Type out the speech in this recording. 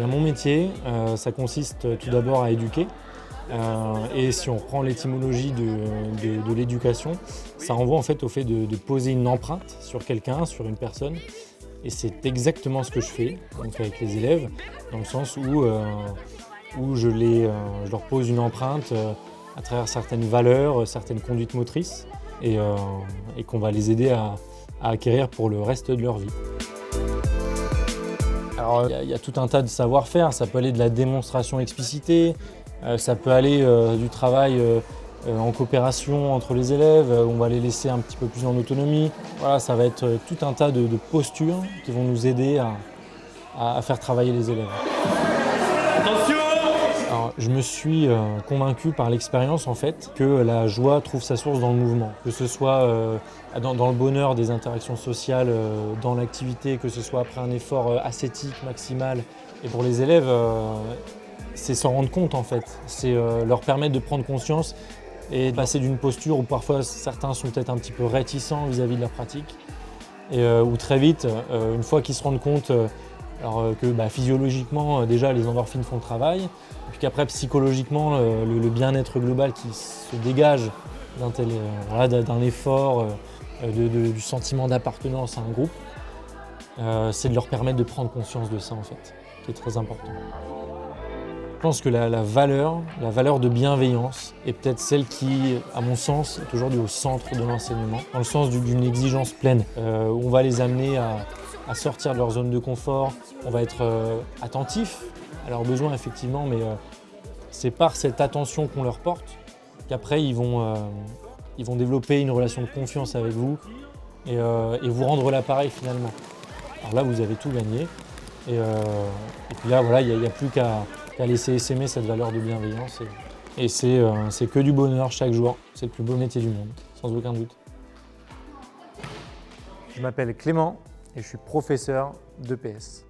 Bien, mon métier, ça consiste tout d'abord à éduquer. Et si on reprend l'étymologie de l'éducation, ça renvoie en fait au fait de poser une empreinte sur quelqu'un, sur une personne. Et c'est exactement ce que je fais donc avec les élèves, dans le sens où je leur pose une empreinte à travers certaines valeurs, certaines conduites motrices, et qu'on va les aider à acquérir pour le reste de leur vie. Alors, il y a tout un tas de savoir-faire. Ça peut aller de la démonstration explicitée, ça peut aller du travail en coopération entre les élèves, où on va les laisser un petit peu plus en autonomie. Voilà, ça va être tout un tas de postures qui vont nous aider à faire travailler les élèves. Attention! Alors, je me suis convaincu par l'expérience en fait que la joie trouve sa source dans le mouvement, que ce soit dans le bonheur des interactions sociales, dans l'activité, que ce soit après un effort ascétique maximal. Et pour les élèves, c'est s'en rendre compte en fait, c'est leur permettre de prendre conscience et de passer d'une posture où parfois certains sont peut-être un petit peu réticents vis-à-vis de la pratique, et où très vite, une fois qu'ils se rendent compte que physiologiquement déjà les endorphines font le travail, et puis qu'après psychologiquement le bien-être global qui se dégage d'un effort, du sentiment d'appartenance à un groupe, c'est de leur permettre de prendre conscience de ça en fait, qui est très important. Je pense que la valeur de bienveillance est peut-être celle qui, à mon sens, est aujourd'hui au centre de l'enseignement, dans le sens d'une exigence pleine, où on va les amener à sortir de leur zone de confort, on va être attentif à leurs besoins effectivement, mais c'est par cette attention qu'on leur porte qu'après ils vont développer une relation de confiance avec vous et vous rendre l'appareil finalement. Alors là vous avez tout gagné, et puis là voilà, il n'y a plus qu'à laisser essaimer cette valeur de bienveillance, et c'est que du bonheur chaque jour, c'est le plus beau métier du monde, sans aucun doute. Je m'appelle Clément et je suis professeur d'EPS.